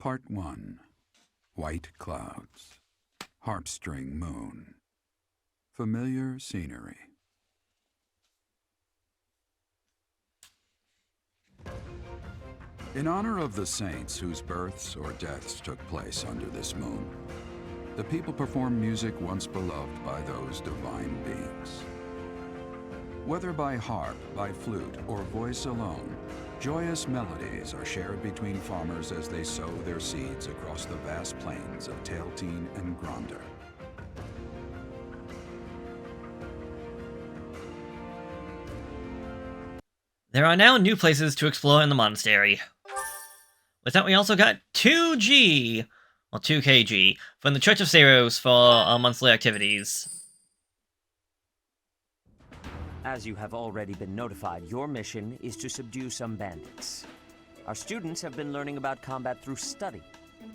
Part 1. White Clouds. Harpstring Moon. Familiar scenery. In honor of the saints whose births or deaths took place under this moon, the people perform music once beloved by those divine beings. Whether by harp, by flute, or voice alone, joyous melodies are shared between farmers as they sow their seeds across the vast plains of Tailteen and Gronder. There are now new places to explore in the monastery. With that, we also got 2G, well 2KG, from the Church of Saros for our monthly activities. As you have already been notified, your mission is to subdue some bandits. Our students have been learning about combat through study,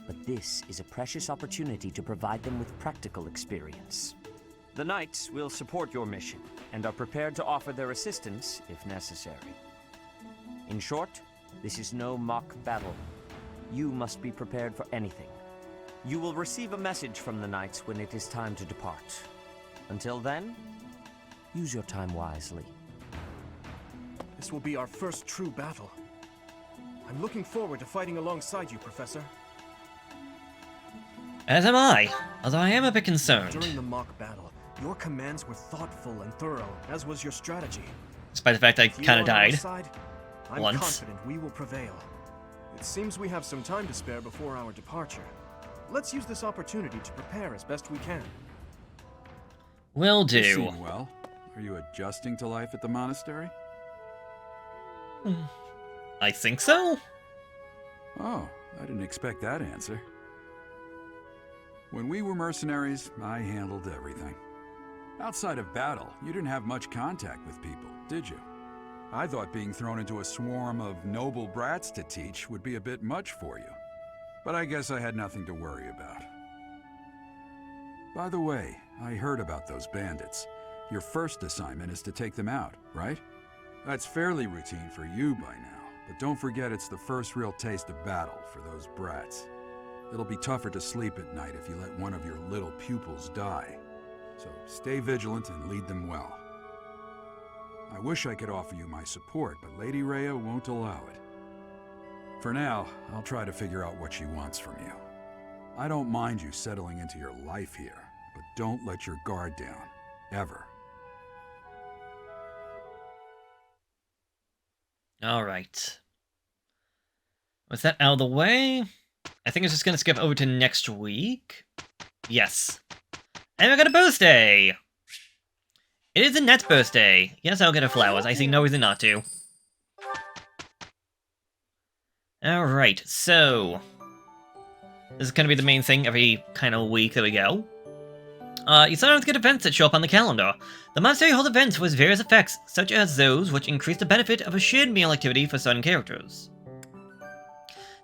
but this is a precious opportunity to provide them with practical experience. The Knights will support your mission, and are prepared to offer their assistance if necessary. In short, this is no mock battle. You must be prepared for anything. You will receive a message from the Knights when it is time to depart. Until then, use your time wisely. This will be our first true battle. I'm looking forward to fighting alongside you, Professor. As am I, although I am a bit concerned. During the mock battle, your commands were thoughtful and thorough, as was your strategy. Despite the fact I kind of died I'm once. confident we will prevail. It seems we have some time to spare before our departure. Let's use this opportunity to prepare as best we can. Will You do. seem well. Are you adjusting to life at the monastery? I think so? Oh, I didn't expect that answer. When we were mercenaries, I handled everything. Outside of battle, you didn't have much contact with people, did you? I thought being thrown into a swarm of noble brats to teach would be a bit much for you. But I guess I had nothing to worry about. By the way, I heard about those bandits. Your first assignment is to take them out, right? That's fairly routine for you by now, but don't forget it's the first real taste of battle for those brats. It'll be tougher to sleep at night if you let one of your little pupils die. So stay vigilant and lead them well. I wish I could offer you my support, but Lady Rhea won't allow it. For now, I'll try to figure out what she wants from you. I don't mind you settling into your life here, but don't let your guard down, ever. Alright. With that out of the way, I think I'm just gonna skip over to next week. Yes. And I got a birthday! It is Annette's birthday. Yes, I'll get her flowers. I see no reason not to. Alright, so... this is gonna be the main thing every kind of week that we go. You sometimes get events that show up on the calendar. The monastery holds events with various effects, such as those which increase the benefit of a shared meal activity for certain characters.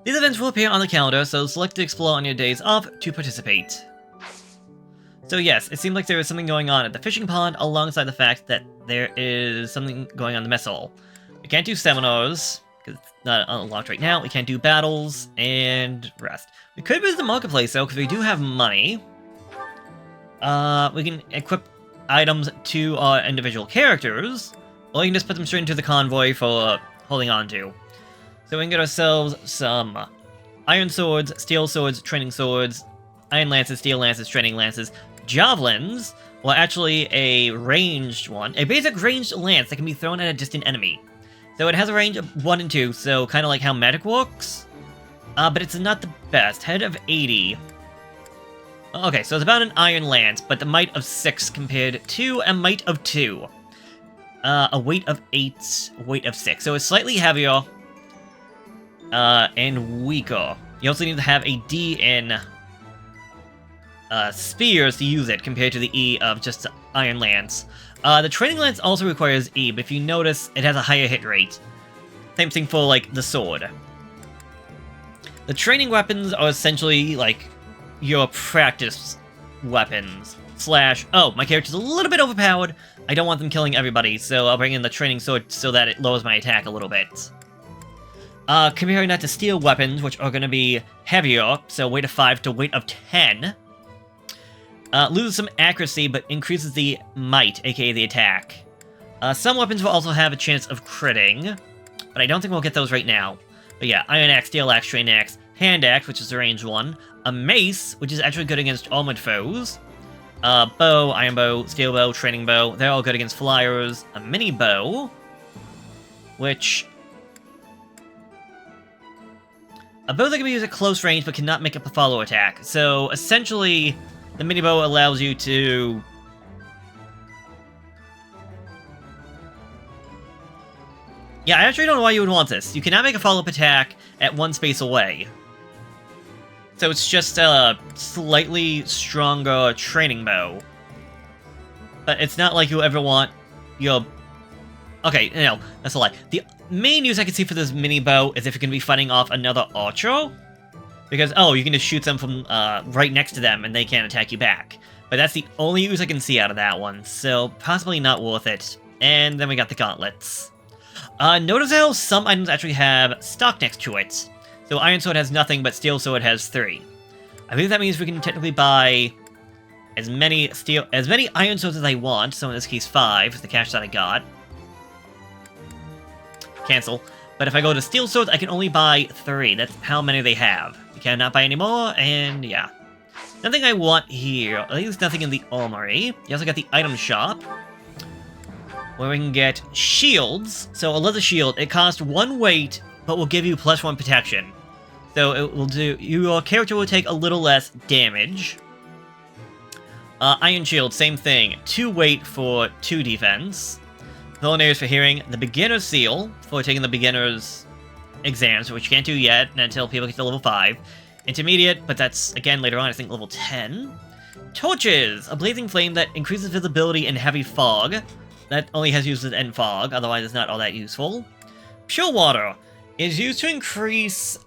These events will appear on the calendar, so select to explore on your days off to participate. So yes, it seemed like there was something going on at the fishing pond, alongside the fact that there is something going on in the mess hall. We can't do seminars, because it's not unlocked right now. We can't do battles, and rest. We could visit the marketplace, though, because we do have money. We can equip items to our individual characters, or we can just put them straight into the convoy for holding on to. So we can get ourselves some iron swords, steel swords, training swords, iron lances, steel lances, training lances, javelins, well actually a ranged one, a basic ranged lance that can be thrown at a distant enemy. So it has a range of 1 and 2, so kind of like how magic works, but it's not the best. Head of 80. Okay, so it's about an iron lance, but the might of 6 compared to a might of 2. A weight of 8, weight of 6, so it's slightly heavier, and weaker. You also need to have a D in spears to use it, compared to the E of just iron lance. The training lance also requires E, but if you notice, it has a higher hit rate. Same thing for, like, the sword. The training weapons are essentially, like, your practice weapons. Slash, oh, my character's a little bit overpowered. I don't want them killing everybody, so I'll bring in the training sword so that it lowers my attack a little bit. Comparing that to steel weapons, which are going to be heavier, so weight of 5 to weight of 10. Loses some accuracy, but increases the might, aka the attack. Some weapons will also have a chance of critting, but I don't think we'll get those right now. But yeah, Iron Axe, Steel Axe, Strain Axe, Hand Axe, which is the ranged one, a Mace, which is actually good against armored foes, Bow, Iron Bow, Steel Bow, Training Bow, they're all good against flyers, a Mini Bow, which... A bow that can be used at close range but cannot make up a follow attack. So, essentially, the Mini Bow allows you to... Yeah, I actually don't know why you would want this. You cannot make a follow-up attack at one space away. So it's just a slightly stronger training bow. But it's not like you ever want your... Okay, no, that's a lie. The main use I can see for this mini bow is if you're going to be fighting off another archer. Because, oh, you can just shoot them from right next to them and they can't attack you back. But that's the only use I can see out of that one, so possibly not worth it. And then we got the gauntlets. Notice how some items actually have stock next to it. So Iron Sword has nothing, but Steel Sword has 3. I believe that means we can technically buy as many Iron Swords as I want, so in this case 5 is the cash that I got. Cancel. But if I go to Steel Swords, I can only buy 3. That's how many they have. You cannot buy any more, and yeah. Nothing I want here. At least nothing in the armory. You also got the item shop, where we can get shields. So a leather shield, it costs 1 weight, but will give you +1 protection. So it will do, your character will take a little less damage. Iron shield, same thing, 2 weight for 2 defense. Vulnerabilities for hearing, the beginner's seal for taking the beginner's exams, which you can't do yet until people get to level 5. Intermediate, but that's again later on, I think level 10. Torches, a blazing flame that increases visibility in heavy fog. That only has uses in fog, otherwise it's not all that useful. Pure water is used to increase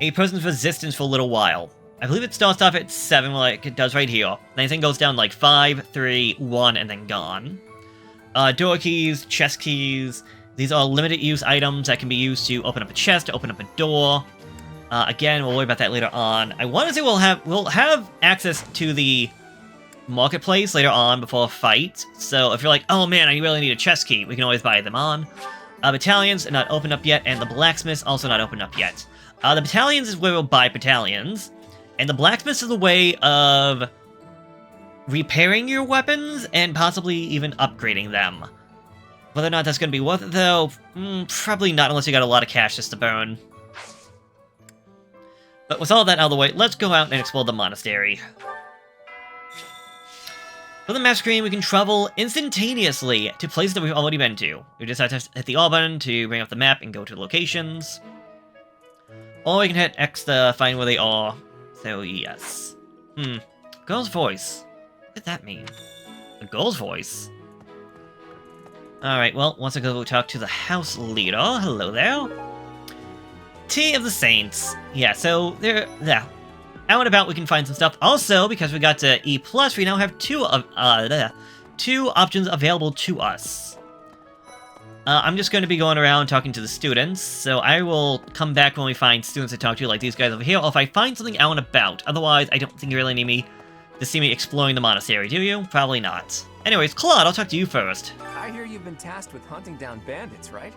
a person's resistance for a little while. I believe it starts off at 7, like it does right here. Then I think it goes down like 5, 3, 1, and then gone. Door keys, chest keys. These are limited use items that can be used to open up a chest, to open up a door. Again, we'll worry about that later on. I want to say we'll have access to the marketplace later on before a fight. So if you're like, oh man, I really need a chest key, we can always buy them on. Battalions are not opened up yet, and the blacksmiths also not opened up yet. The battalions is where we'll buy battalions, and the blacksmiths is a way of repairing your weapons and possibly even upgrading them. Whether or not that's going to be worth it, though, probably not unless you got a lot of cash just to burn. But with all that out of the way, let's go out and explore the monastery. For the map screen, we can travel instantaneously to places that we've already been to. We just have to hit the R button to bring up the map and go to locations. Or we can hit X to find where they are. So, yes. Girl's voice. What did that mean? A girl's voice? Alright, well, once I go talk to the house leader. Hello there. Tea of the Saints. Yeah, so, there. Out and about we can find some stuff. Also, because we got to E+, we now have 2 options available to us. I'm just going to be going around talking to the students, so I will come back when we find students to talk to, like these guys over here, or if I find something out and about. Otherwise, I don't think you really need me to see me exploring the monastery, do you? Probably not. Anyways, Claude, I'll talk to you first. I hear you've been tasked with hunting down bandits, right?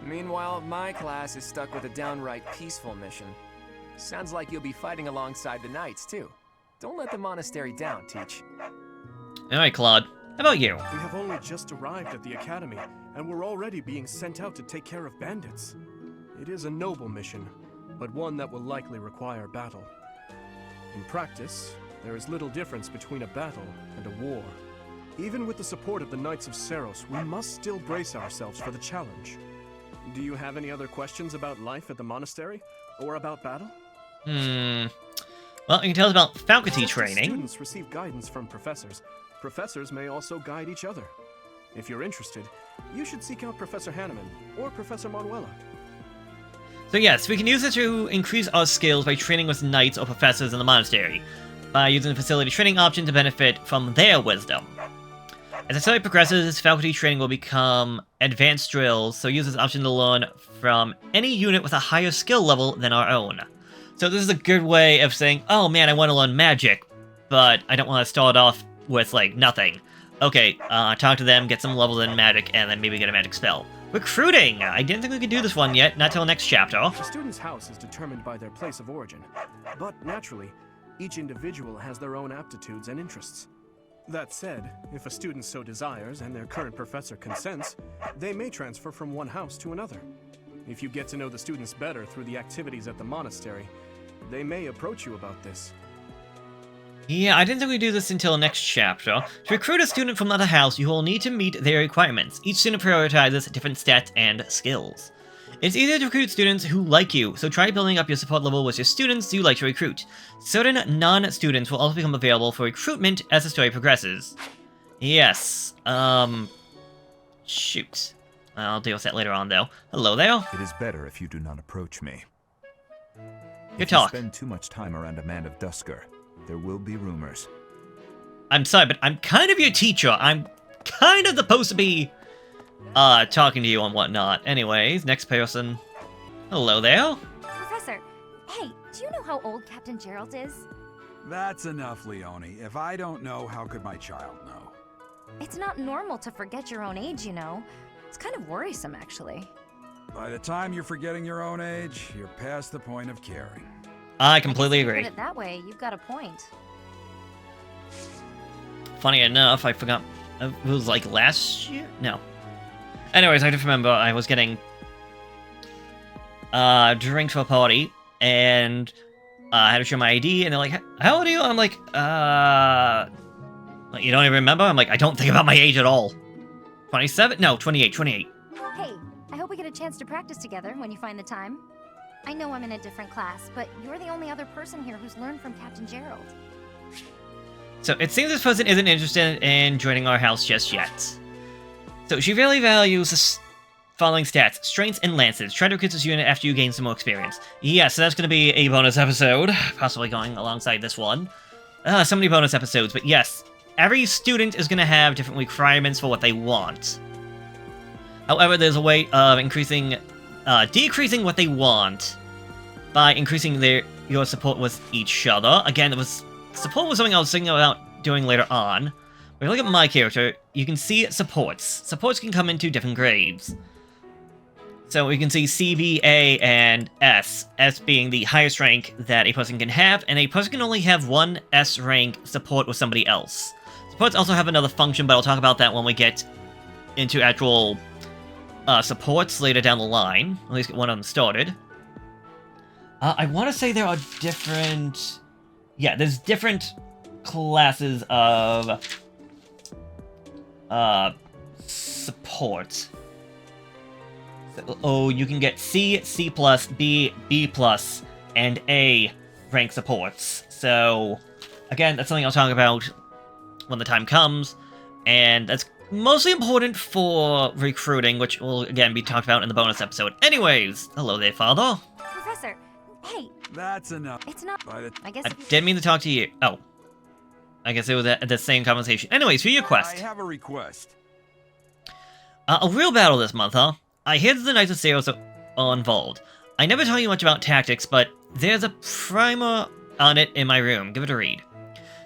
Meanwhile, my class is stuck with a downright peaceful mission. Sounds like you'll be fighting alongside the knights, too. Don't let the monastery down, Teach. Alright, Claude. How about you? We have only just arrived at the academy, and we're already being sent out to take care of bandits. It is a noble mission, but one that will likely require battle. In practice, there is little difference between a battle and a war. Even with the support of the Knights of Seros, we must still brace ourselves for the challenge. Do you have any other questions about life at the monastery? Or about battle? Well, you can tell us about faculty training. Students receive guidance from professors. Professors may also guide each other. If you're interested, you should seek out Professor Hanneman or Professor Manuela. So yes, we can use it to increase our skills by training with knights or professors in the monastery, by using the facility training option to benefit from their wisdom. As the story progresses, faculty training will become advanced drills, so use this option to learn from any unit with a higher skill level than our own. So this is a good way of saying, oh man, I want to learn magic, but I don't want to start off with, like, nothing. Okay, talk to them, get some levels in magic, and then maybe get a magic spell. Recruiting! I didn't think we could do this one yet, not till next chapter. The student's house is determined by their place of origin, but naturally, each individual has their own aptitudes and interests. That said, if a student so desires and their current professor consents, they may transfer from one house to another. If you get to know the students better through the activities at the monastery, they may approach you about this. Yeah, I didn't think we'd do this until next chapter. To recruit a student from another house, you will need to meet their requirements. Each student prioritizes different stats and skills. It's easier to recruit students who like you, so try building up your support level with your students you like to recruit. Certain non-students will also become available for recruitment as the story progresses. Yes, shoot. I'll deal with that later on, though. Hello there. It is better if you do not approach me. Good talk. If you spend too much time around a man of Dusker, there will be rumors. I'm sorry, but I'm kind of your teacher. I'm kind of supposed to be talking to you and whatnot. Anyways, next person. Hello there. Professor, hey, do you know how old Captain Gerald is? That's enough, Leone. If I don't know, how could my child know? It's not normal to forget your own age, you know. It's kind of worrisome, actually. By the time you're forgetting your own age, you're past the point of caring. I completely agree. Put it that way, you've got a point. Funny enough, I forgot. It was like last year? No. Anyways, I just remember I was getting drinks for a party, and I had to show my ID, and they're like, how old are you? I'm like, you don't even remember? I'm like, I don't think about my age at all. 27? No, 28. Hey, I hope we get a chance to practice together when you find the time. I know I'm in a different class, but you're the only other person here who's learned from Captain Gerald. So it seems this person isn't interested in joining our house just yet. So she really values the following stats: strengths and lances. Try to recruit this unit after you gain some more experience. Yeah, so that's going to be a bonus episode, possibly going alongside this one. So many bonus episodes, but yes, every student is going to have different requirements for what they want. However, there's a way of decreasing what they want by increasing your support with each other. Again, support was something I was thinking about doing later on. When you look at my character, you can see supports. Supports can come into different grades. So we can see C, B, A, and S. S being the highest rank that a person can have, and a person can only have one S rank support with somebody else. Supports also have another function, but I'll talk about that when we get into actual supports later down the line. At least get one of them started. I want to say there are different... Yeah, there's different classes of support. So, you can get C, C+, B, B+, and A rank supports. So, again, that's something I'll talk about when the time comes, and that's mostly important for recruiting, which will, again, be talked about in the bonus episode. Anyways, hello there, Father. Professor, hey. That's enough. It's not... I guess... I didn't mean to talk to you. Oh. I guess it was the same conversation. Anyways, for your quest. I have a request. A real battle this month, huh? I hear that the Knights of Saros are involved. I never tell you much about tactics, but there's a primer on it in my room. Give it a read.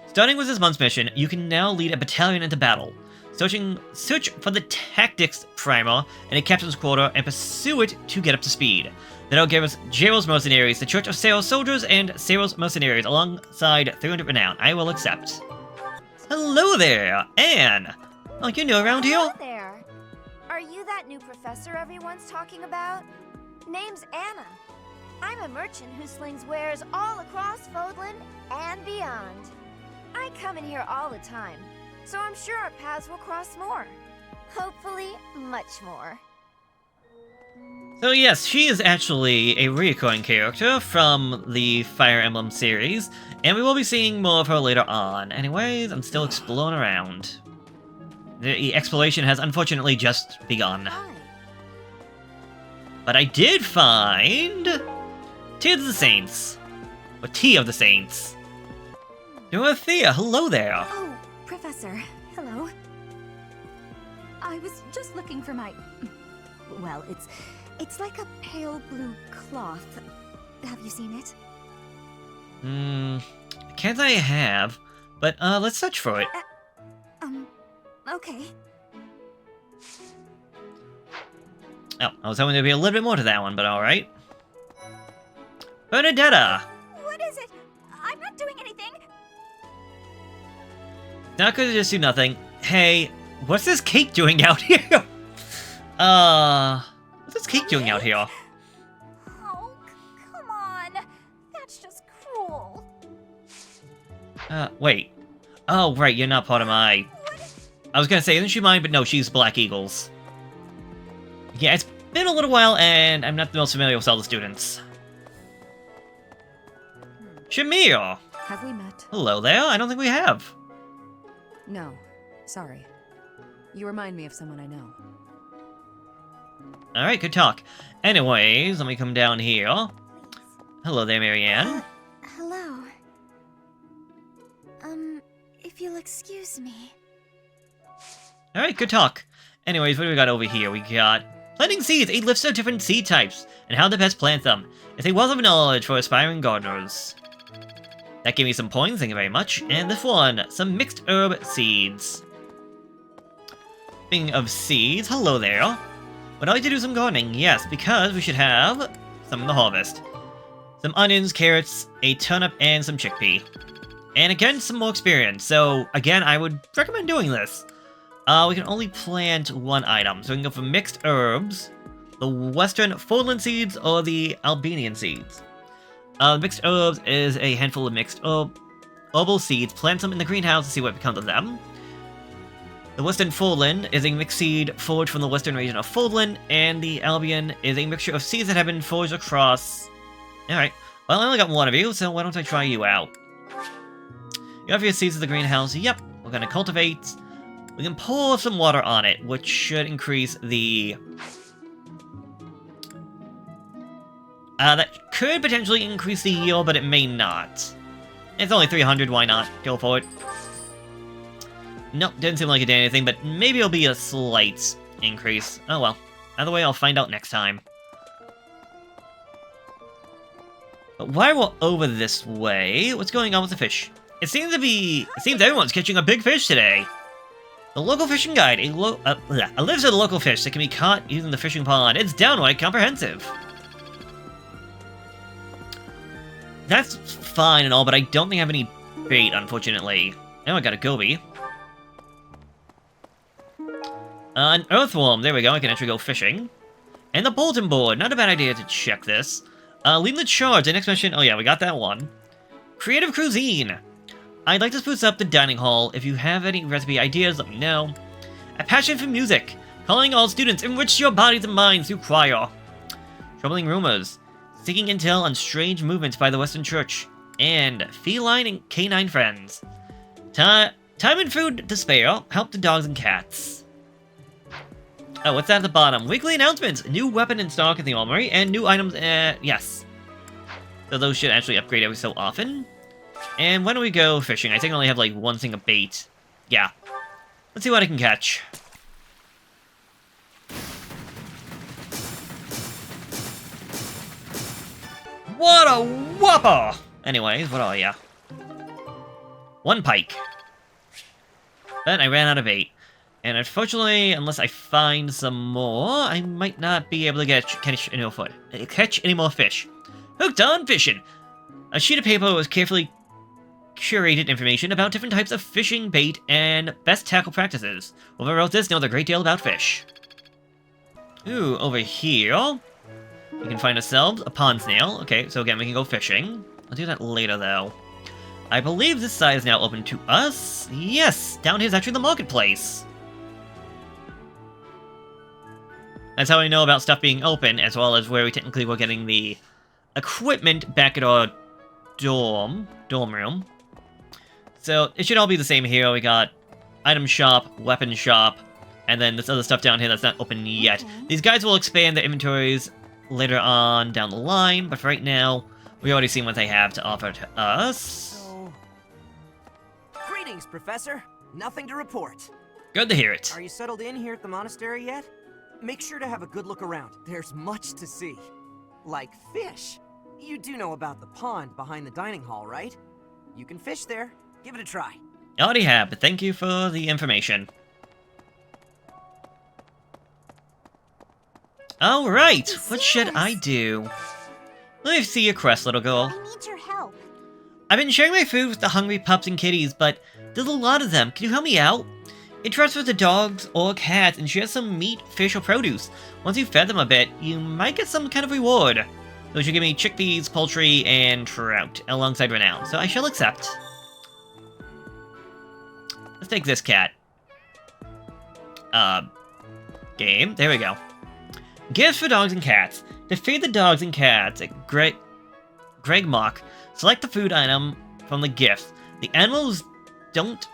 Starting with this month's mission, you can now lead a battalion into battle. Search for the tactics primer in a captain's quarter and pursue it to get up to speed. That'll give us Gerald's Mercenaries, the Church of Saros Soldiers, and Saros Mercenaries alongside 300 Renown. I will accept. Hello there, Anne! Oh, you're new around here? Hello there. Are you that new professor everyone's talking about? Name's Anna. I'm a merchant who slings wares all across Fodlan and beyond. I come in here all the time, so I'm sure our paths will cross more. Hopefully, much more. So yes, she is actually a recurring character from the Fire Emblem series, and we will be seeing more of her later on. Anyways, I'm still exploring around. The exploration has unfortunately just begun. Hi. But I did find... Tears of the Saints. Or Tea of the Saints. Dorothea, hello there. Oh, Professor. Hello. I was just looking for my... Well, it's like a pale blue cloth. Have you seen it? Can't say I have, but let's search for it. Okay. Oh, I was hoping there'd be a little bit more to that one, but alright. Bernadetta! What is it? I'm not doing anything. Not gonna just do nothing. Hey, what's this cake doing out here? What's this cake doing out here? Oh, come on. That's just cruel. Wait. Oh, right, you're not part of my... I was gonna say, isn't she mine? But no, she's Black Eagles. Yeah, it's been a little while, and I'm not the most familiar with all the students. Shamir! Have we met? Hello there, I don't think we have. No. Sorry. You remind me of someone I know. Alright, good talk. Anyways, let me come down here. Hello there, Marianne. Hello. If you'll excuse me. Alright, good talk. Anyways, what do we got over here? We got planting seeds, 8 lists of different seed types, and how to best plant them. It's a wealth of knowledge for aspiring gardeners. That gave me some points, thank you very much. And this one, some mixed herb seeds. Speaking of seeds, hello there. Would I like to do some gardening? Yes, because we should have some in the harvest. Some onions, carrots, a turnip, and some chickpea. And again, some more experience. So, again, I would recommend doing this. We can only plant one item. So we can go for mixed herbs, the western Fordland seeds, or the Albanian seeds. Mixed herbs is a handful of mixed herbal seeds. Plant them in the greenhouse to see what becomes of them. The western Fordland is a mixed seed foraged from the western region of Fordland, and the Albion is a mixture of seeds that have been foraged across... Alright, well I only got one of you, so why don't I try you out? You have your seeds in the greenhouse. Yep, we're gonna cultivate. We can pour some water on it, which should increase the... that could potentially increase the yield, but it may not. It's only 300, why not? Go for it. Nope, didn't seem like it did anything, but maybe it'll be a slight increase. Oh well. Either way, I'll find out next time. But while we're over this way, what's going on with the fish? It seems everyone's catching a big fish today. The local fishing guide, a list of the local fish that can be caught using the fishing pond. It's downright comprehensive. That's fine and all, but I don't think I have any bait, unfortunately. Oh, I got a goby. An earthworm, there we go, I can actually go fishing. And the bulletin board, not a bad idea to check this. Leading the charge, the next mission, oh yeah, we got that one. Creative cuisine. I'd like to spruce up the dining hall. If you have any recipe ideas, let me know. A passion for music. Calling all students, enrich your bodies and minds through choir. Troubling rumors. Seeking intel on strange movements by the Western Church. And feline and canine friends. Time and food to spare. Help the dogs and cats. Oh, what's that at the bottom? Weekly announcements. New weapon in stock in the armory. And new items, yes. So those should actually upgrade every so often. And when do we go fishing? I think I only have like one thing of bait. Yeah. Let's see what I can catch. What a whopper! Anyways, what are ya? One pike. But I ran out of bait. And unfortunately, unless I find some more, I might not be able to catch any more fish. Hooked on fishing! A sheet of paper was carefully curated information about different types of fishing bait and best tackle practices. Whoever wrote this knows a great deal about fish. Ooh, over here, we can find ourselves a pond snail. Okay, so again, we can go fishing. I'll do that later, though. I believe this side is now open to us. Yes, down here is actually the marketplace. That's how I know about stuff being open, as well as where we technically were getting the equipment back at our dorm room. So it should all be the same here. We got item shop, weapon shop, and then this other stuff down here that's not open yet. These guys will expand their inventories later on down the line, but for right now, we already seen what they have to offer to us. Greetings, Professor. Nothing to report. Good to hear it. Are you settled in here at the monastery yet? Make sure to have a good look around. There's much to see. Like fish. You do know about the pond behind the dining hall, right? You can fish there. Give it a try. I already have, but thank you for the information. Alright, what should I do? Let me see your quest, little girl. I need your help. I've been sharing my food with the hungry pups and kitties, but there's a lot of them. Can you help me out? Interact with the dogs or cats and share some meat, fish, or produce. Once you've fed them a bit, you might get some kind of reward. Those should give me chickpeas, poultry, and trout, alongside renown, so I shall accept. Let's take this cat. Game. There we go. Gifts for dogs and cats. To feed the dogs and cats at Greg Mock, select the food item from the gift. The animals don't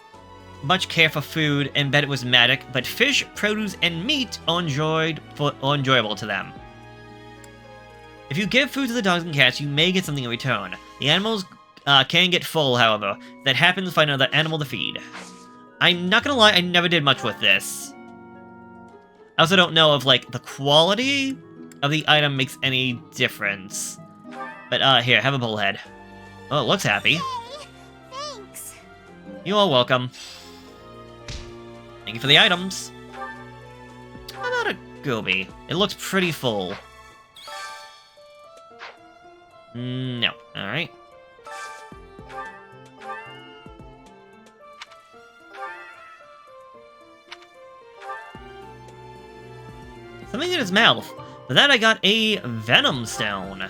much care for food and bet it was magic, but fish, produce, and meat are enjoyable to them. If you give food to the dogs and cats, you may get something in return. The animals can get full, however. If that happens, find another animal to feed. I'm not gonna lie, I never did much with this. I also don't know if, like, the quality of the item makes any difference. But, here, have a bullhead. Oh, it looks happy. Hey, thanks. You're all welcome. Thank you for the items. How about a goby? It looks pretty full. No. Alright. Something in his mouth. For that, I got a Venom Stone.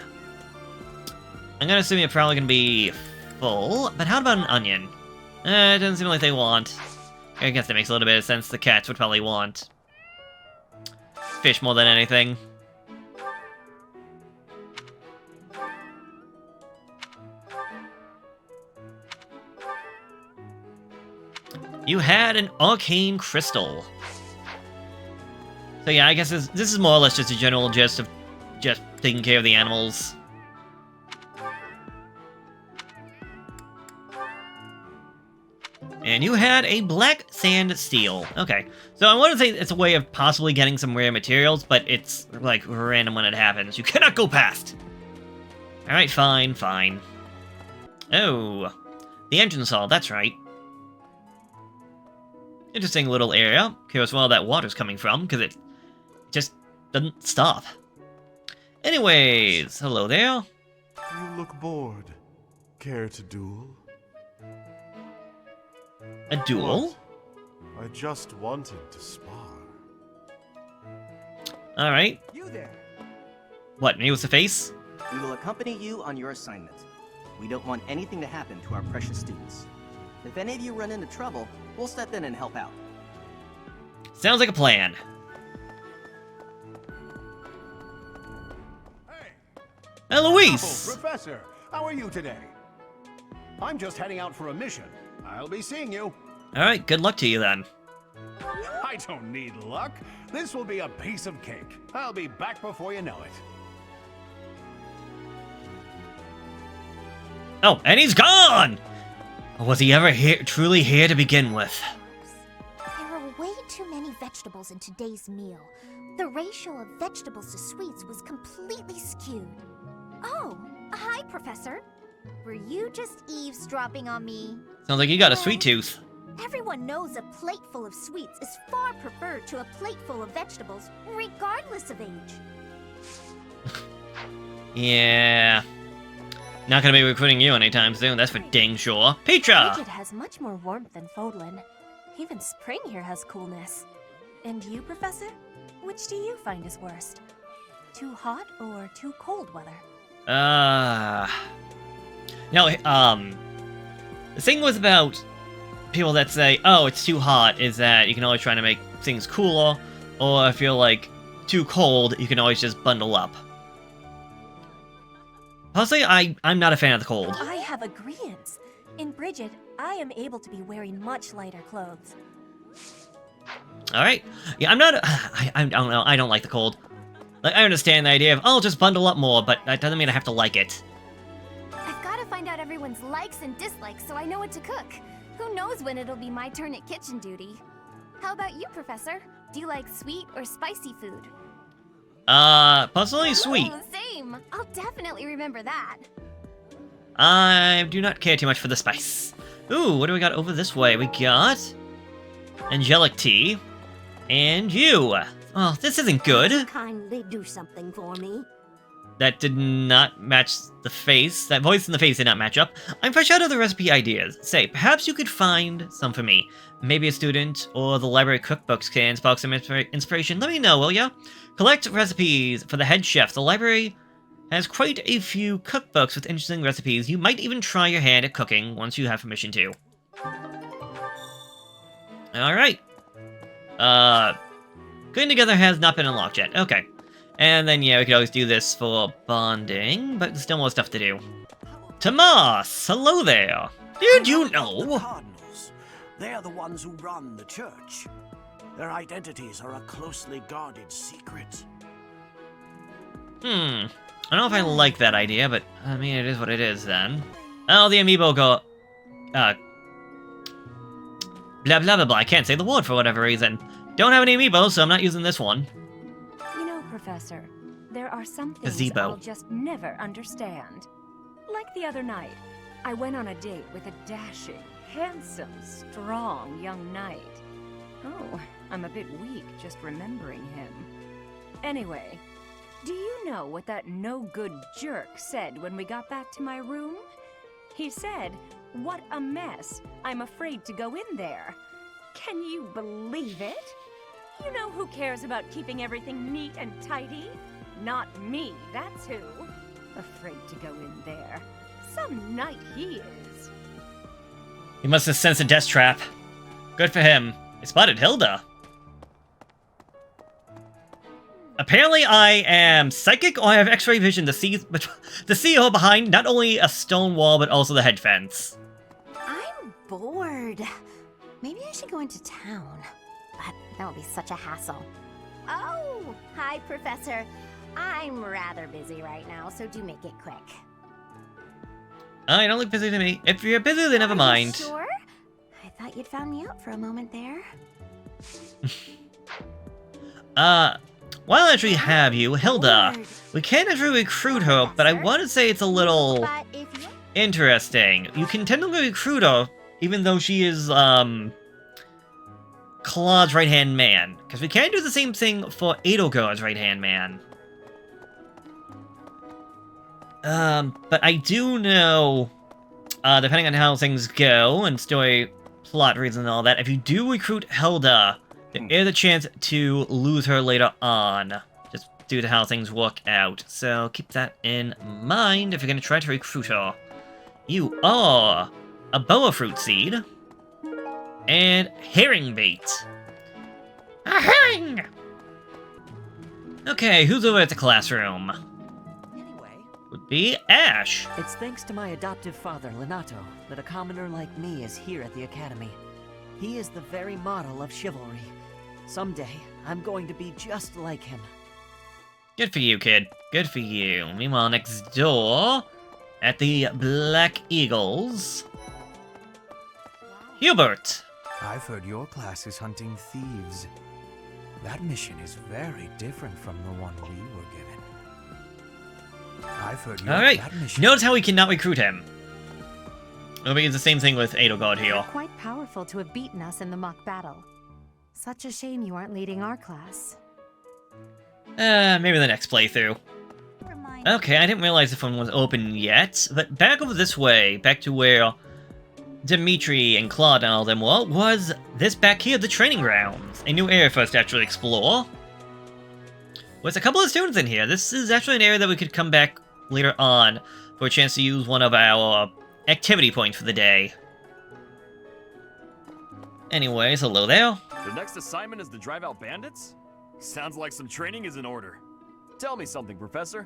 I'm gonna assume you're probably gonna be full, but how about an onion? It doesn't seem like they want. I guess that makes a little bit of sense. The cats would probably want fish more than anything. You had an arcane crystal. So yeah, I guess this is more or less just a general gist of just taking care of the animals. And you had a black sand steel. Okay, so I want to say it's a way of possibly getting some rare materials, but it's, like, random when it happens. You cannot go past! Alright, fine, fine. Oh, the entrance hall, that's right. Interesting little area. Curious where all that water's coming from, because it just doesn't stop. Anyways, hello there. You look bored. Care to duel? A duel? What? I just wanted to spar. Alright. You there. What, me with the face? We will accompany you on your assignment. We don't want anything to happen to our precious students. If any of you run into trouble, we'll step in and help out. Sounds like a plan. Hey! Eloise! Oh, Professor, how are you today? I'm just heading out for a mission. I'll be seeing you. Alright, good luck to you then. I don't need luck. This will be a piece of cake. I'll be back before you know it. Oh, and he's gone! Or was he ever truly here to begin with? There are way too many vegetables in today's meal. The ratio of vegetables to sweets was completely skewed. Oh, hi, Professor. Were you just eavesdropping on me? Sounds like you got a sweet tooth. Everyone knows a plate full of sweets is far preferred to a plate full of vegetables, regardless of age. Yeah. Not gonna be recruiting you anytime soon, that's for dang sure. Petra! Bridget has much more warmth than Fodlan. Even spring here has coolness. And you, Professor? Which do you find is worst? Too hot or too cold weather? No, the thing was about people that say, oh, it's too hot, is that you can always try to make things cooler, or I feel like too cold, you can always just bundle up. Personally, I'm not a fan of the cold. I have agreeance. In Bridget, I am able to be wearing much lighter clothes. Alright. Yeah, I'm not... I don't know, I don't like the cold. Like, I understand the idea of, oh, just bundle up more, but that doesn't mean I have to like it. I've got to find out everyone's likes and dislikes so I know what to cook. Who knows when it'll be my turn at kitchen duty? How about you, Professor? Do you like sweet or spicy food? Personally sweet. Oh, same. I'll definitely remember that. I do not care too much for the spice. Ooh, what do we got over this way? We got angelic tea, and you. Oh, this isn't good. Kindly do something for me. That did not match the face. That voice in the face did not match up. I'm fresh out of the recipe ideas. Say, perhaps you could find some for me. Maybe a student or the library cookbooks can spark some inspiration. Let me know, will ya? Collect recipes for the head chef. The library has quite a few cookbooks with interesting recipes. You might even try your hand at cooking once you have permission to. Alright. Cooking together has not been unlocked yet. Okay. And then, yeah, we could always do this for bonding, but there's still more stuff to do. Tomas! Hello there! Did you know? Cardinals. They are the ones who run the church. Their identities are a closely guarded secret. I don't know if I like that idea, but, I mean, it is what it is, then. Oh, the amiibo go... blah blah blah blah, I can't say the word for whatever reason. Don't have any amiibo, so I'm not using this one. You know, Professor, there are some things Gazebo. I'll just never understand. Like the other night, I went on a date with a dashing, handsome, strong young knight. Oh, I'm a bit weak just remembering him. Anyway, do you know what that no-good jerk said when we got back to my room? He said, "What a mess. I'm afraid to go in there." Can you believe it? You know who cares about keeping everything neat and tidy? Not me, that's who. Afraid to go in there. Some knight he is. He must have sensed a death trap. Good for him. I spotted Hilda. Apparently I am psychic or I have x-ray vision to see her behind not only a stone wall but also the hedge fence. I'm bored. Maybe I should go into town. But that would be such a hassle. Oh, hi, Professor. I'm rather busy right now, so do make it quick. You don't look busy to me. If you're busy, then never mind. Sure? I thought you'd found me out for a moment there. While I actually have you, Hilda, we can't actually recruit her, but I want to say it's a little interesting. You can technically recruit her, even though she is, Claude's right-hand man. Because we can't do the same thing for Edelgard's right-hand man. But I do know, depending on how things go, and story plot reasons and all that, if you do recruit Hilda, there is a chance to lose her later on, just due to how things work out. So keep that in mind if you're going to try to recruit her. You are a boa fruit seed and herring bait. A herring! Okay, who's over at the classroom? Would be Ash. It's thanks to my adoptive father, Lenato, that a commoner like me is here at the Academy. He is the very model of chivalry. Someday, I'm going to be just like him. Good for you, kid. Good for you. Meanwhile, next door, at the Black Eagles, Hubert. I've heard your class is hunting thieves. That mission is very different from the one we were given. I've heard Alright, that mission... notice how we cannot recruit him. It'll be the same thing with Edelgard here. Quite powerful to have beaten us in the mock battle. Such a shame you aren't leading our class. Maybe the next playthrough. Okay, I didn't realize this one was open yet, but back over this way, back to where Dimitri and Claude and all them were, was this back here, the training grounds. A new area for us to actually explore. With a couple of students in here, this is actually an area that we could come back later on for a chance to use one of our activity points for the day. Anyways, hello there. The next assignment is to drive out bandits? Sounds like some training is in order. Tell me something, Professor.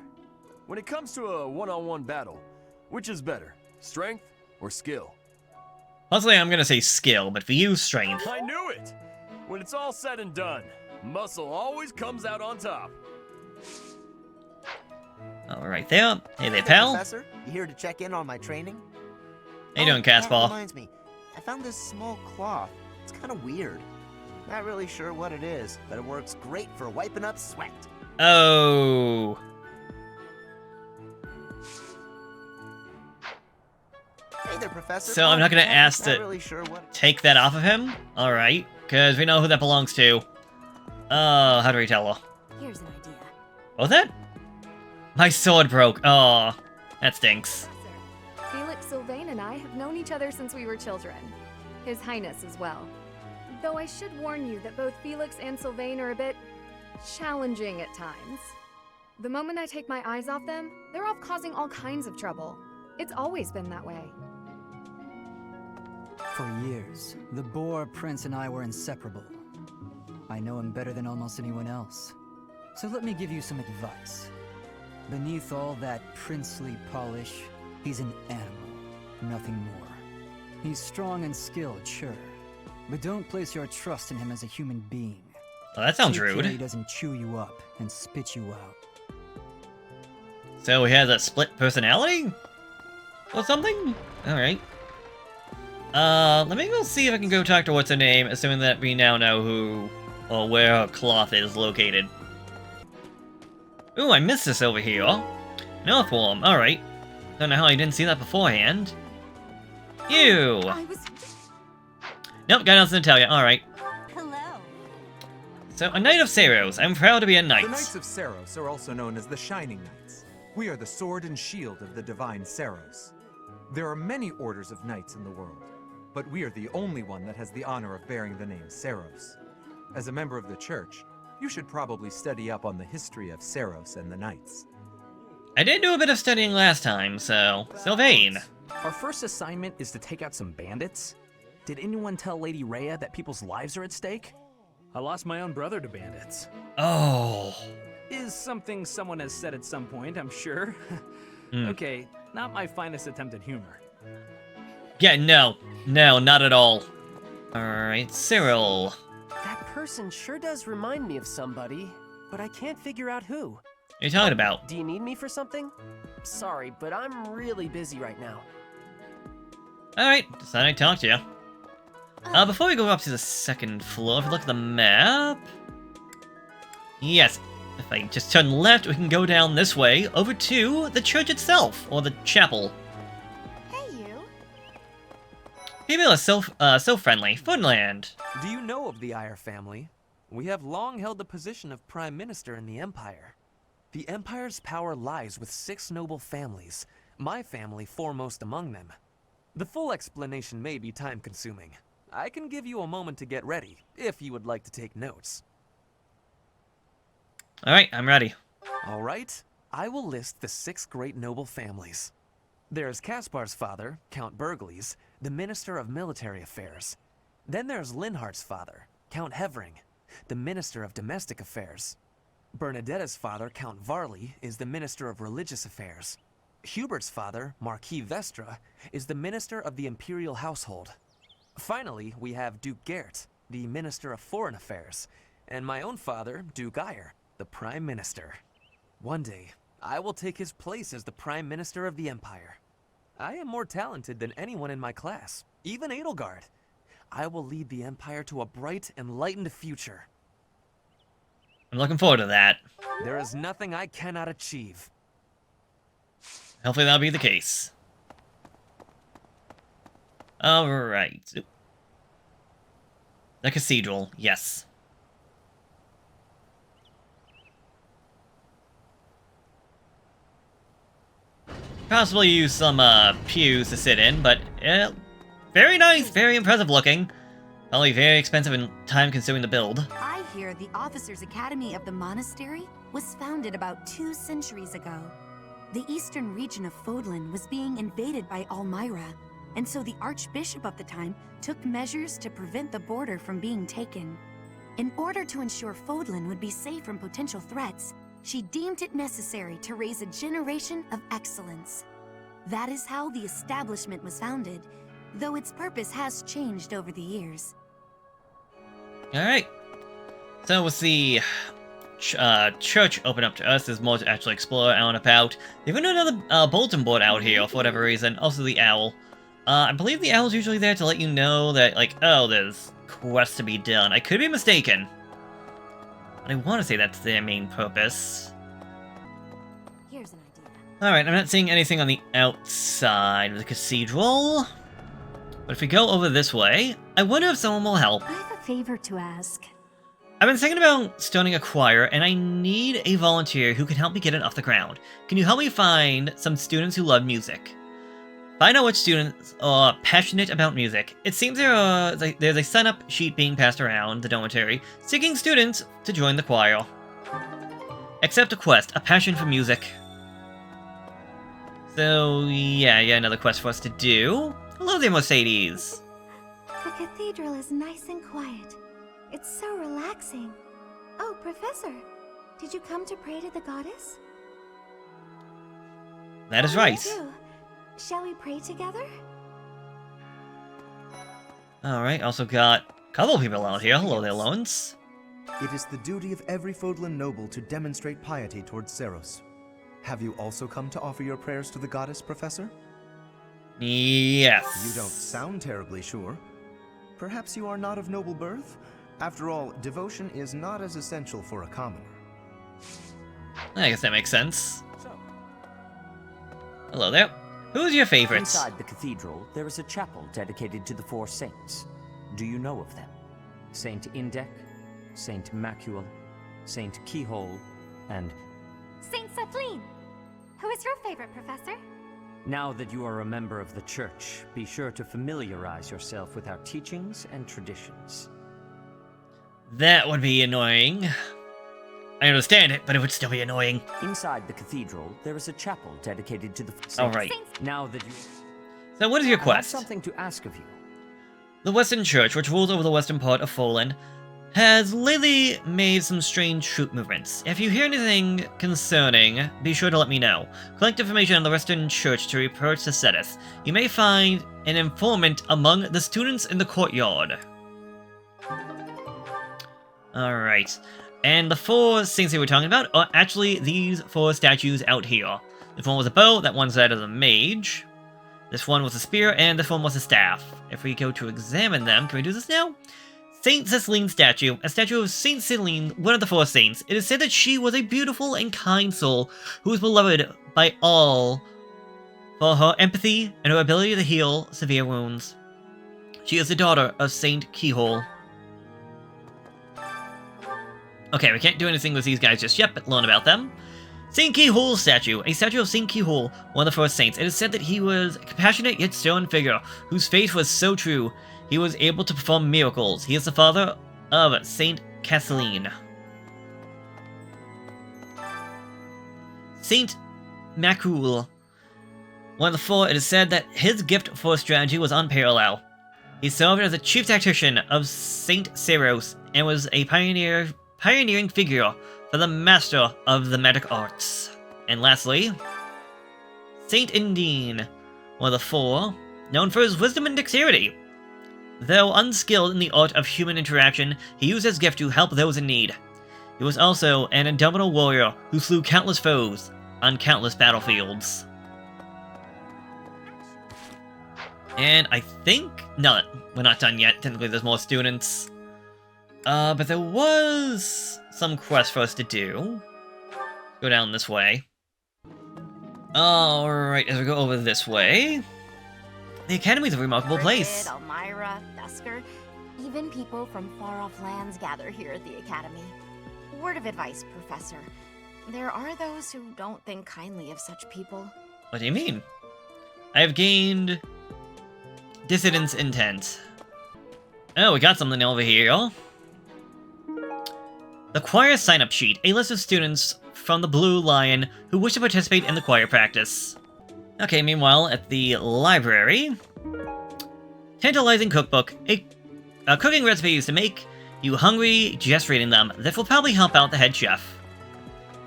When it comes to a one-on-one battle, which is better, strength or skill? Mostly I'm gonna say skill, but for you, strength. I knew it! When it's all said and done, muscle always comes out on top. Alright there. Hey there, pal. Professor, you here to check in on my training? How you doing, That Caspar? reminds me. I found this small cloth. It's kind of weird. Not really sure what it is, but it works great for wiping up sweat. Oh. Hey there, Professor. So I'm not gonna ask Not to really sure what take that off of him? Alright, because we know who that belongs to. How do we tell her? Here's an idea. Oh, that? My sword broke. Oh, that stinks. Felix Sylvain and I have known each other since we were children. His Highness as well. Though I should warn you that both Felix and Sylvain are a bit challenging at times. The moment I take my eyes off them, they're off causing all kinds of trouble. It's always been that way. For years, the Boar Prince and I were inseparable. I know him better than almost anyone else. So let me give you some advice. Beneath all that princely polish, he's an animal, nothing more. He's strong and skilled, sure. But don't place your trust in him as a human being. Well, that sounds Take rude. care he doesn't chew you up and spit you out. So he has a split personality? Or something? Alright. Let me go see if I can go talk to what's her name, assuming that we now know who or where her cloth is located. Ooh, I missed this over here. Northworm, alright. Don't know how I didn't see that beforehand. Ew! Nope, got nothing to tell you, alright. Hello. So, a Knight of Saros. I'm proud to be a knight. The Knights of Saros are also known as the Shining Knights. We are the sword and shield of the divine Saros. There are many orders of knights in the world, but we are the only one that has the honor of bearing the name Saros. As a member of the church, you should probably study up on the history of Saros and the knights. I did do a bit of studying last time, so... Sylvain. Our first assignment is to take out some bandits. Did anyone tell Lady Rhea that people's lives are at stake? I lost my own brother to bandits. Oh. Is something someone has said at some point, I'm sure. Mm. Okay, not my finest attempt at humor. Yeah, no. No, not at all. Alright, Cyril. That person sure does remind me of somebody, but I can't figure out who. What are you talking about? Do you need me for something? Sorry, but I'm really busy right now. Alright, decided I'd talk to you. Before we go up to the second floor, if you look at the map... Yes, if I just turn left, we can go down this way, over to the church itself, or the chapel. Hey, you. People are so friendly. Funland. Do you know of the Eyre family? We have long held the position of Prime Minister in the Empire. The Empire's power lies with 6 noble families, my family foremost among them. The full explanation may be time-consuming. I can give you a moment to get ready, if you would like to take notes. Alright, I'm ready. Alright, I will list the 6 great noble families. There's Caspar's father, Count Burgles, the Minister of Military Affairs. Then there's Linhardt's father, Count Hevering, the Minister of Domestic Affairs. Bernadetta's father, Count Varley, is the Minister of Religious Affairs. Hubert's father, Marquis Vestra, is the Minister of the Imperial Household. Finally, we have Duke Gert, the Minister of Foreign Affairs, and my own father, Duke Eyre, the Prime Minister. One day, I will take his place as the Prime Minister of the Empire. I am more talented than anyone in my class, even Edelgard. I will lead the Empire to a bright, enlightened future. I'm looking forward to that. There is nothing I cannot achieve. Hopefully that'll be the case. Alright. The cathedral, yes. Possibly use some pews to sit in, but very nice, very impressive looking. Probably very expensive and time-consuming to build. I hear the Officers' Academy of the Monastery was founded about 2 centuries ago. The eastern region of Fodlan was being invaded by Almyra, and so the Archbishop of the time took measures to prevent the border from being taken. In order to ensure Fodlan would be safe from potential threats, she deemed it necessary to raise a generation of excellence. That is how the establishment was founded, though its purpose has changed over the years. Alright. So with the church open up to us, there's more to actually explore out and about. They've got another bulletin board out here for whatever reason. Also the owl. I believe the owl's usually there to let you know that, like, oh, there's quests to be done. I could be mistaken. But I want to say that's their main purpose. Here's an idea. Alright, I'm not seeing anything on the outside of the cathedral. But if we go over this way, I wonder if someone will help. I have a favor to ask. I've been thinking about starting a choir, and I need a volunteer who can help me get it off the ground. Can you help me find some students who love music? Find out which students are passionate about music. It seems there's a sign-up sheet being passed around the dormitory, seeking students to join the choir. Accept a quest, a passion for music. So, yeah, another quest for us to do. Hello there, Mercedes. The cathedral is nice and quiet. It's so relaxing. Oh, Professor, did you come to pray to the goddess? That is Me right. too. Shall we pray together? Alright, also got a couple people out here. Hello there, Loans. It is the duty of every Fodlan noble to demonstrate piety towards Seros. Have you also come to offer your prayers to the goddess, Professor? Yes. You don't sound terribly sure. Perhaps you are not of noble birth? After all, devotion is not as essential for a commoner. I guess that makes sense. Hello there. Who's your favorites? Inside the cathedral, there is a chapel dedicated to the four saints. Do you know of them? Saint Indec, Saint Macul, Saint Keyhole, and... Saint Setline! Who is your favorite, Professor? Now that you are a member of the church, be sure to familiarize yourself with our teachings and traditions. That would be annoying. I understand it, but it would still be annoying. Inside the cathedral, there is a chapel dedicated to the saints. Alright. Now that you... So what is your I have quest? something to ask of you. The Western Church, which rules over the western part of Folan, has lately made some strange troop movements. If you hear anything concerning, be sure to let me know. Collect information on the Western Church to report to Cetus. You may find an informant among the students in the courtyard. Alright. And the four saints they were talking about are actually these four statues out here. This one was a bow, that one's that of the mage. This one was a spear, and this one was a staff. If we go to examine them, can we do this now? Saint Ceciline statue, a statue of Saint Ceciline, one of the four saints. It is said that she was a beautiful and kind soul who was beloved by all for her empathy and her ability to heal severe wounds. She is the daughter of Saint Keyhole. Okay, we can't do anything with these guys just yet, but learn about them. Saint Keyhole statue, a statue of Saint Keyhole, one of the first saints. It is said that he was a compassionate yet stern figure, whose faith was so true, he was able to perform miracles. He is the father of Saint Kathleen. Saint Macul, one of the four, it is said that his gift for strategy was unparalleled. He served as a chief tactician of Saint Seros, and was a pioneering figure for the master of the magic arts. And lastly, Saint Indine, one of the four, known for his wisdom and dexterity. Though unskilled in the art of human interaction, he used his gift to help those in need. He was also an indomitable warrior who slew countless foes on countless battlefields. And I think... no, we're not done yet. Technically, there's more students. But there was some quest for us to do. Go down this way. Alright, as we go over this way... the Academy's a remarkable place. Elmira, Thusker, even people from far-off lands gather here at the Academy. Word of advice, Professor. There are those who don't think kindly of such people. What do you mean? I have gained... dissidence intent. Oh, we got something over here. The choir sign-up sheet. A list of students from the Blue Lion who wish to participate in the choir practice. Okay, meanwhile, at the library... tantalizing cookbook. A cooking recipes to make you hungry just reading them. This will probably help out the head chef.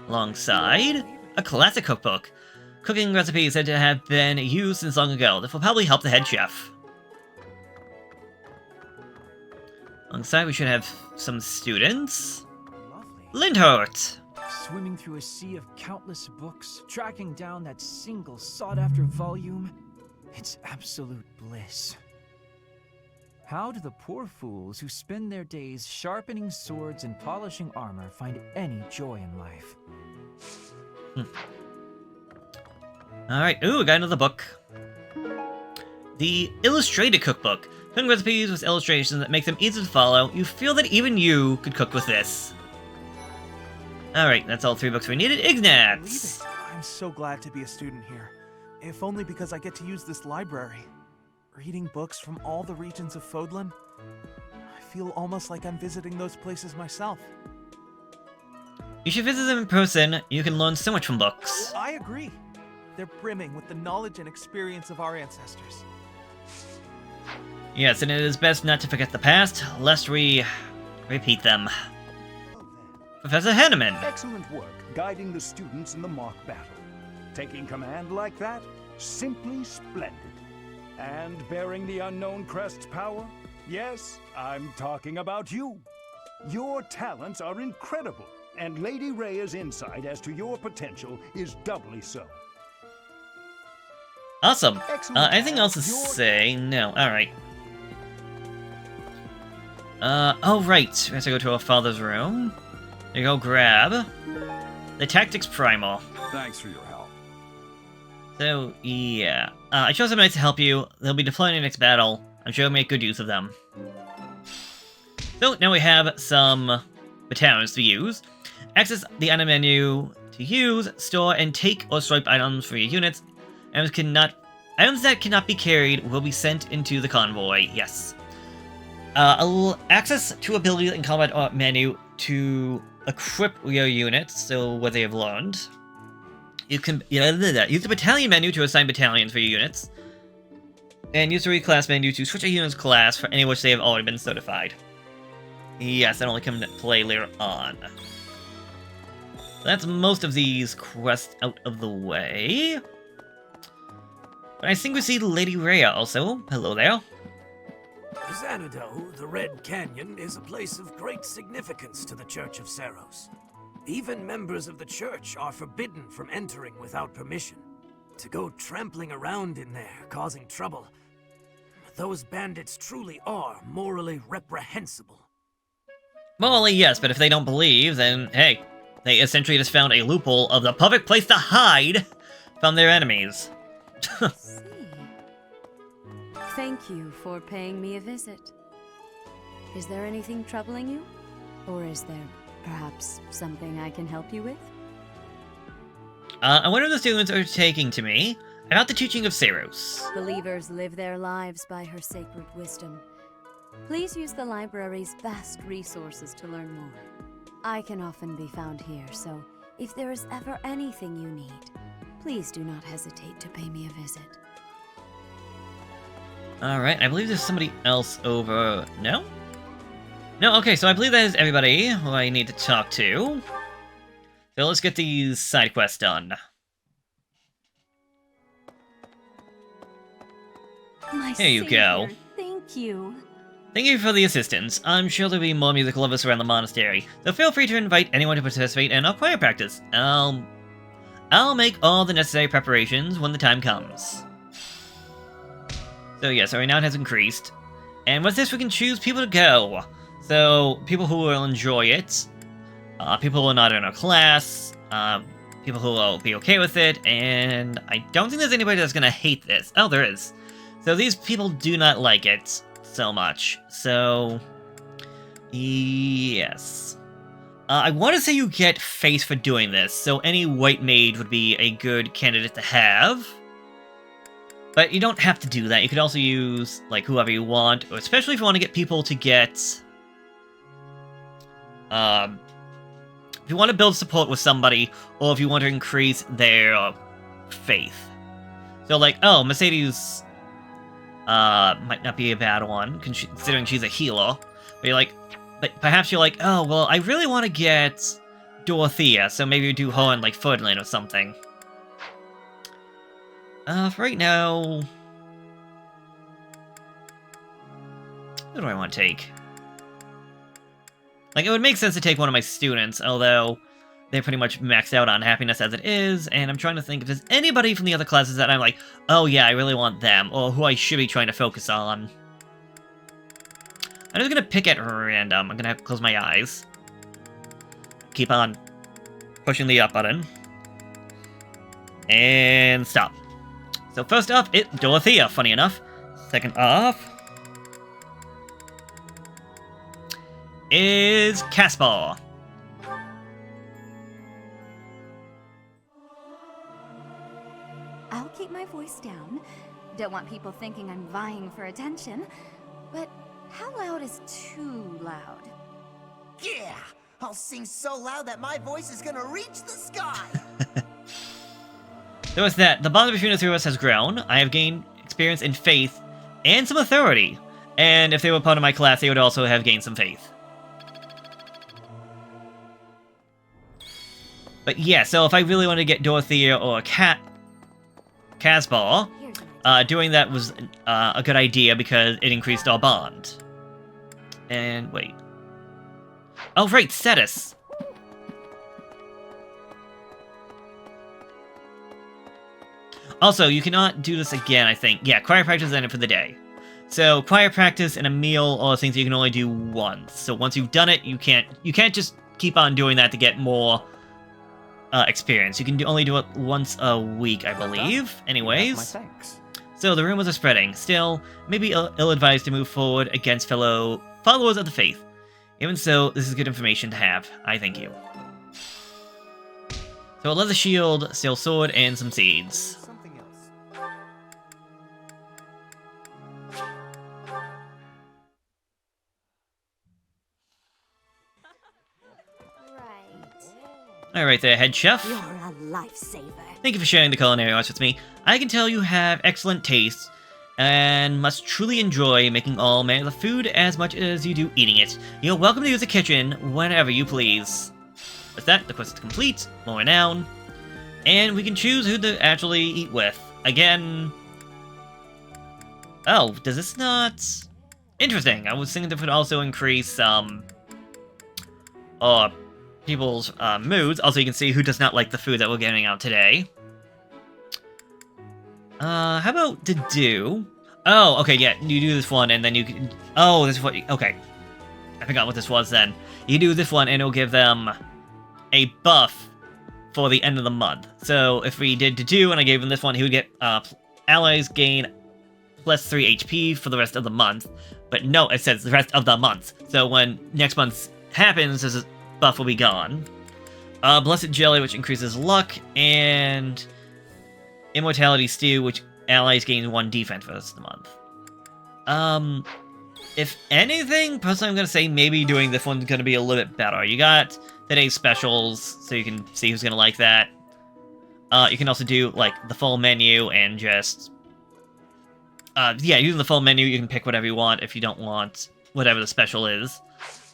Alongside, a classic cookbook. Cooking recipes said to have been used since long ago. This will probably help the head chef. Alongside, we should have some students. Lindhart! Swimming through a sea of countless books, tracking down that single sought-after volume. It's absolute bliss. How do the poor fools who spend their days sharpening swords and polishing armor find any joy in life? Alright, ooh, got another book. The Illustrated Cookbook. Cooking recipes with illustrations that make them easy to follow. You feel that even you could cook with this. Alright, that's all 3 books we needed. Ignatz! I'm so glad to be a student here. If only because I get to use this library. Reading books from all the regions of Fodlan, I feel almost like I'm visiting those places myself. You should visit them in person. You can learn so much from books. I agree. They're brimming with the knowledge and experience of our ancestors. Yes, and it is best not to forget the past, lest we repeat them. Professor Henneman. Excellent work guiding the students in the mock battle. Taking command like that? Simply splendid. And bearing the unknown crest's power? Yes, I'm talking about you. Your talents are incredible, and Lady Rhea's insight as to your potential is doubly so. Awesome. Anything else to say? No. Alright. Oh right. We have to go to our father's room. There you go, grab the Tactics Primal. Thanks for your help. So, yeah. I chose some knights to help you. They'll be deployed in the next battle. I'm sure you'll make good use of them. So, now we have some battalions to use. Access the item menu to use, store, and take or swipe items for your units. Items that cannot be carried will be sent into the convoy. Yes. Access to ability in combat menu to equip your units, so what they have learned. You can use the battalion menu to assign battalions for your units. And use the reclass menu to switch a unit's class for any which they have already been certified. Yes, that only come into play later on. That's most of these quests out of the way. But I think we see Lady Rhea also. Hello there. Xanadu, the Red Canyon, is a place of great significance to the Church of Seros. Even members of the church are forbidden from entering without permission. To go trampling around in there, causing trouble, those bandits truly are morally reprehensible. Morally, yes, but if they don't believe, then, hey, they essentially just found a loophole of the perfect place to hide from their enemies. Thank you for paying me a visit. Is there anything troubling you? Or is there perhaps something I can help you with? One of the students are taking to me about the teaching of Seros. Believers live their lives by her sacred wisdom. Please use the library's vast resources to learn more. I can often be found here, so if there is ever anything you need, please do not hesitate to pay me a visit. Alright, I believe there's somebody else over... No? No, okay, so I believe that is everybody who I need to talk to. So let's get these side quests done. Here you go. Thank you. Thank you for the assistance. I'm sure there'll be more musical lovers around the monastery, so feel free to invite anyone to participate in our choir practice. I'll make all the necessary preparations when the time comes. So yes, our renown has increased. And with this, we can choose people to go. So, people who will enjoy it, people who are not in our class, people who will be okay with it, and I don't think there's anybody that's gonna hate this. Oh, there is. So these people do not like it so much. So, yes. I want to say you get face for doing this, so any white mage would be a good candidate to have. But you don't have to do that. You could also use, like, whoever you want, or especially if you want to get people to get... if you want to build support with somebody, or if you want to increase their faith. So, like, oh, Mercedes might not be a bad one, considering she's a healer. But you're like, but perhaps you're like, oh, well, I really want to get Dorothea, so maybe you do her in, like, Ferdinand or something. For right now... Who do I want to take? Like, it would make sense to take one of my students, although they're pretty much maxed out on happiness as it is, and I'm trying to think if there's anybody from the other classes that I'm like, oh yeah, I really want them, or who I should be trying to focus on. I'm just gonna pick at random. I'm gonna have to close my eyes. Keep on pushing the up button. And stop. So first off, Dorothea, funny enough. Second off is Caspar. I'll keep my voice down. Don't want people thinking I'm vying for attention. But how loud is too loud? Yeah! I'll sing so loud that my voice is gonna reach the sky! So with that, the bond between the three of us has grown. I have gained experience in faith and some authority. And if they were part of my class, they would also have gained some faith. But yeah, so if I really wanted to get Dorothea or Caspar, doing that was a good idea because it increased our bond. And wait. Oh, right, Cetus. Also, you cannot do this again, I think. Yeah, choir practice ended for the day. So, choir practice and a meal are things that you can only do once. So once you've done it, you can't just keep on doing that to get more experience. You can only do it once a week, I believe. Anyways. So the rumors are spreading. Still, maybe ill-advised to move forward against fellow followers of the faith. Even so, this is good information to have. I thank you. So a leather shield, steel sword, and some seeds. Alright there, head chef. You're a lifesaver. Thank you for sharing the culinary arts with me. I can tell you have excellent taste, and must truly enjoy making all manner of food as much as you do eating it. You're welcome to use the kitchen whenever you please. With that, the quest is complete, more renown, and we can choose who to actually eat with. Again... Oh, does this not... Interesting, I was thinking that would also increase, people's moods. Also, you can see who does not like the food that we're getting out today. How about to do? Oh, okay, yeah, you do this one, and then you can... Oh, this is what... Okay. I forgot what this was then. You do this one, and it'll give them a buff for the end of the month. So, if we did to do, and I gave him this one, he would get, allies gain plus 3 HP for the rest of the month. But no, it says the rest of the month. So when next month happens, this buff will be gone. Blessed Jelly, which increases luck, and Immortality Stew, which allies gain 1 defense for the rest of the month. If anything, personally I'm going to say maybe doing this one's going to be a little bit better. You got today's specials, so you can see who's going to like that. You can also do, like, the full menu and just... yeah, using the full menu, you can pick whatever you want if you don't want whatever the special is.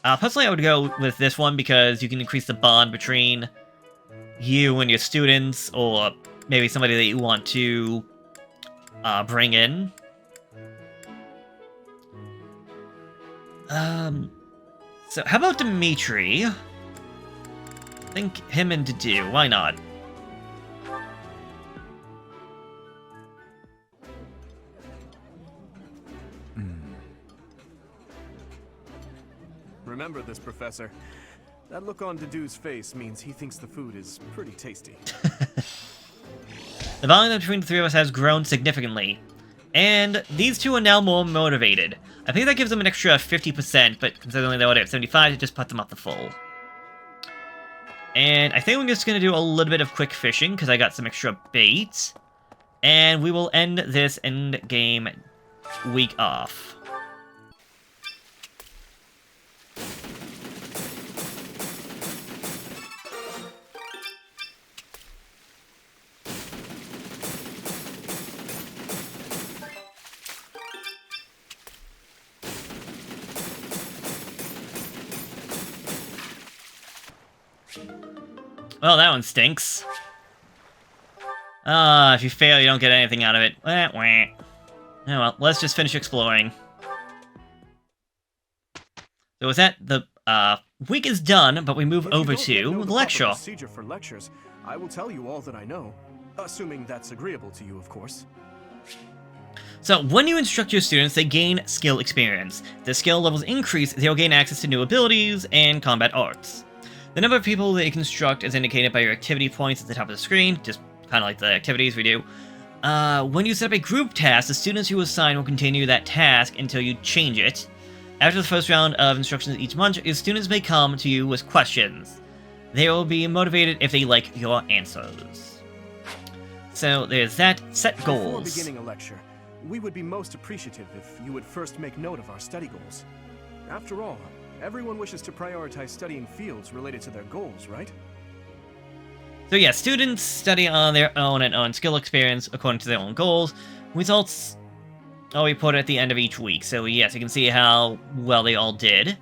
Personally, I would go with this one because you can increase the bond between you and your students, or maybe somebody that you want to bring in. So how about Dimitri? I think him and Dedu, why not? Remember this, Professor. That look on Dedu's face means he thinks the food is pretty tasty. The volume between the three of us has grown significantly, and these two are now more motivated. I think that gives them an extra 50%, but considering they already have 75, it just puts them up to full. And I think we're just going to do a little bit of quick fishing, because I got some extra bait. And we will end this end game week off. Well, that one stinks. If you fail, you don't get anything out of it. Wah, wah. Oh well, let's just finish exploring. So with that, week is done, but we move over If you don't yet to know the the lecture. proper procedure for lectures, I will tell you all that I know, assuming that's agreeable to you, of course. So, when you instruct your students, they gain skill experience. The skill levels increase, they'll gain access to new abilities and combat arts. The number of people that you can instruct is indicated by your activity points at the top of the screen, just kind of like the activities we do. When you set up a group task, the students you assign will continue that task until you change it. After the first round of instructions each month, your students may come to you with questions. They will be motivated if they like your answers. So there's that. Set goals. Before beginning a lecture, we would be most appreciative if you would first make note of our study goals. After all, everyone wishes to prioritize studying fields related to their goals, right? So yeah, students study on their own and earn skill experience according to their own goals. Results are reported at the end of each week, so yes, you can see how well they all did.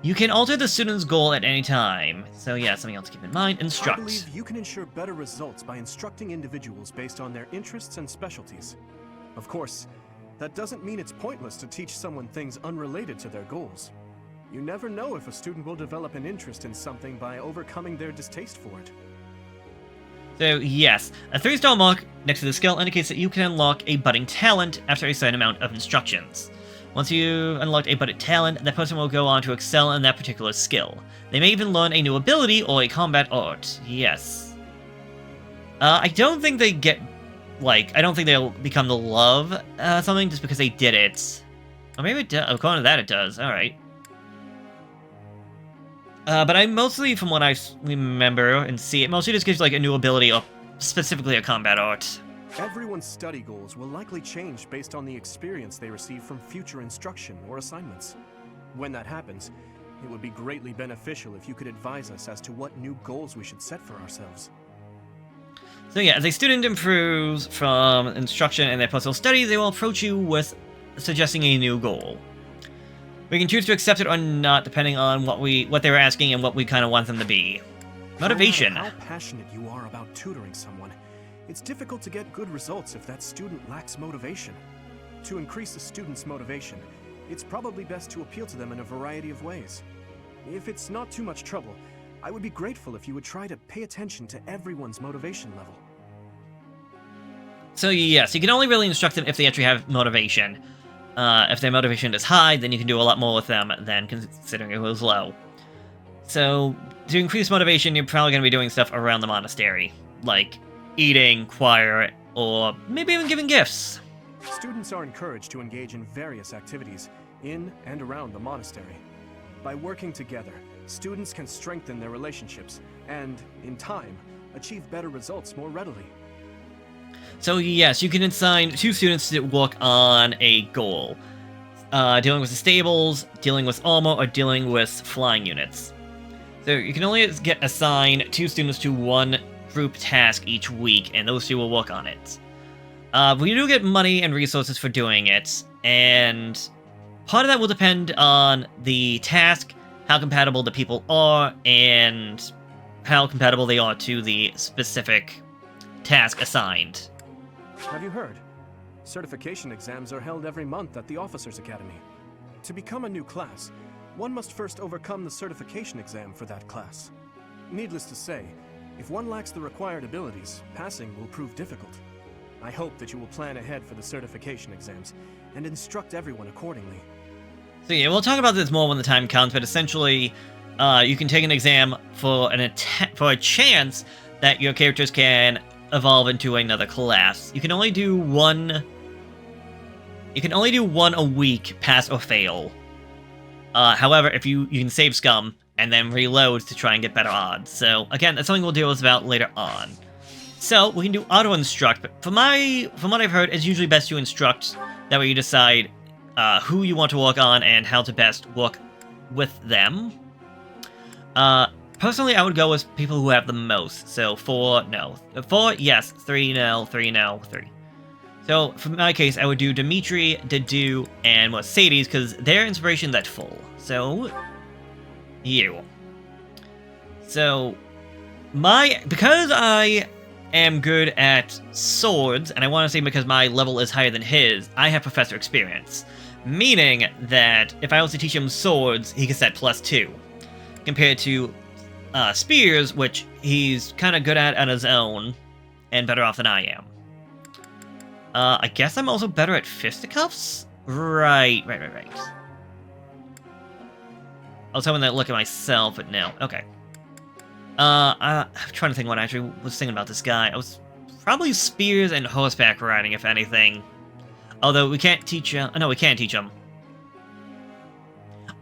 You can alter the student's goal at any time. So yeah, something else to keep in mind. Instruct. I believe you can ensure better results by instructing individuals based on their interests and specialties. Of course, that doesn't mean it's pointless to teach someone things unrelated to their goals. You never know if a student will develop an interest in something by overcoming their distaste for it. So yes, a 3-star mark next to the skill indicates that you can unlock a budding talent after a certain amount of instructions. Once you unlock a budding talent, that person will go on to excel in that particular skill. They may even learn a new ability or a combat art. Yes. I don't think they get, like, I don't think they'll become the love something just because they did it. Or maybe it does. According to that, it does. Alright. But I mostly, from what I remember and see, it mostly just gives like a new ability or specifically a combat art. Everyone's study goals will likely change based on the experience they receive from future instruction or assignments. When that happens, it would be greatly beneficial if you could advise us as to what new goals we should set for ourselves. So yeah, as a student improves from instruction and their personal studies, they will approach you with suggesting a new goal. We can choose to accept it or not, depending on what they were asking and what we kind of want them to be. Motivation. No matter how passionate you are about tutoring someone, it's difficult to get good results if that student lacks motivation. To increase a student's motivation, it's probably best to appeal to them in a variety of ways. If it's not too much trouble, I would be grateful if you would try to pay attention to everyone's motivation level. So yes, you can only really instruct them if they actually have motivation. If their motivation is high, then you can do a lot more with them than considering it was low. So, to increase motivation, you're probably going to be doing stuff around the monastery. Like eating, choir, or maybe even giving gifts. Students are encouraged to engage in various activities in and around the monastery. By working together, students can strengthen their relationships and, in time, achieve better results more readily. So yes, you can assign 2 students to work on a goal. Dealing with the stables, dealing with armor, or dealing with flying units. So you can only get assigned 2 students to one group task each week, and those 2 will work on it. We do get money and resources for doing it, and part of that will depend on the task, how compatible the people are, and how compatible they are to the specific task assigned. Have you heard? Certification exams are held every month at the Officers Academy. To become a new class, one must first overcome the certification exam for that class. Needless to say, if one lacks the required abilities, passing will prove difficult. I hope that you will plan ahead for the certification exams and instruct everyone accordingly. So yeah, we'll talk about this more when the time comes, but essentially, you can take an exam for a chance that your characters can evolve into another class. You can only do one. You can only do one a week, pass or fail. However, if you can save scum and then reload to try and get better odds. So again, that's something we'll deal with about later on. So we can do auto instruct, but from what I've heard, it's usually best to instruct. That way you decide who you want to work on and how to best work with them. Personally, I would go with people who have the most. So 4, no. 4, yes. 3, no. 3, no. 3. So, for my case, I would do Dimitri, Dedu, and Mercedes, because their inspiration's at full. So, you. So, because I am good at swords, and I want to say because my level is higher than his, I have professor experience. Meaning that if I was to teach him swords, he could set +2. Compared to spears, which he's kind of good at on his own, and better off than I am. I guess I'm also better at fisticuffs? Right. I was hoping to look at myself, but no. Okay. I'm trying to think what I actually was thinking about this guy. I was probably spears and horseback riding, if anything. Although we can't teach no, we can't teach him.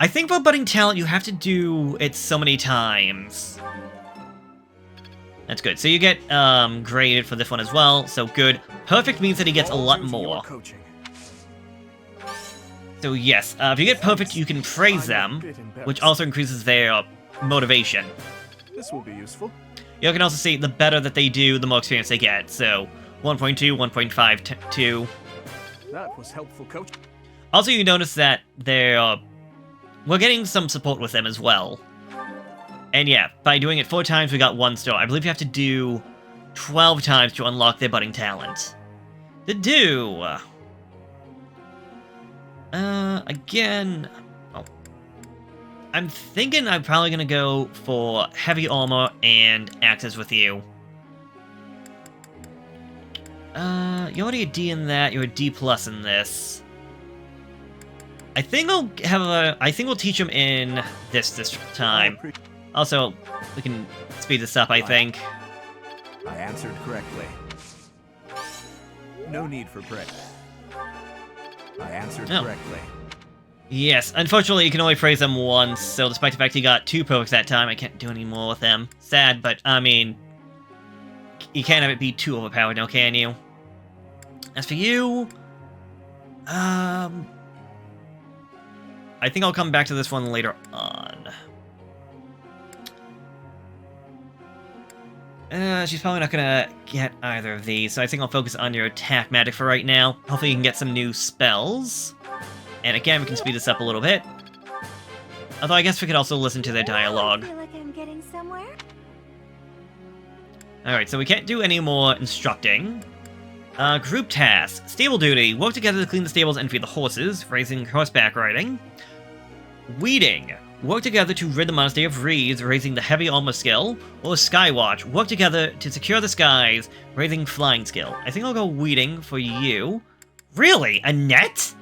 I think for budding talent, you have to do it so many times. That's good. So you get graded for this one as well. So good. Perfect means that he gets a lot more. So yes, if you get perfect, you can praise them, which also increases their motivation. This will be useful. You can also see the better that they do, the more experience they get. So 1.2, 1.52. That was helpful, coach. Also, you notice that we're getting some support with them as well. And yeah, by doing it 4 times, we got 1 star. I believe you have to do 12 times to unlock their budding talent. To do... again... Oh. I'm thinking I'm probably gonna go for heavy armor and axes with you. You're already a D in that, you're a D+ in this. I think we'll teach him in this time. Also, we can speed this up, I think. I answered correctly. No need for praise. I answered correctly. Yes, unfortunately you can only praise them once, so despite the fact he got 2 perfects that time, I can't do any more with them. Sad, but I mean, you can't have it be too overpowered now, can you? As for you, I think I'll come back to this one later on. She's probably not gonna get either of these, so I think I'll focus on your attack magic for right now. Hopefully you can get some new spells. And again, we can speed this up a little bit. Although I guess we could also listen to their dialogue. I feel like I'm getting somewhere. Alright, so we can't do any more instructing. Group task. Stable duty. Work together to clean the stables and feed the horses, raising horseback riding. Weeding. Work together to rid the monastery of reeds, raising the heavy armor skill. Or Skywatch. Work together to secure the skies, raising flying skill. I think I'll go weeding for you. Really? A net?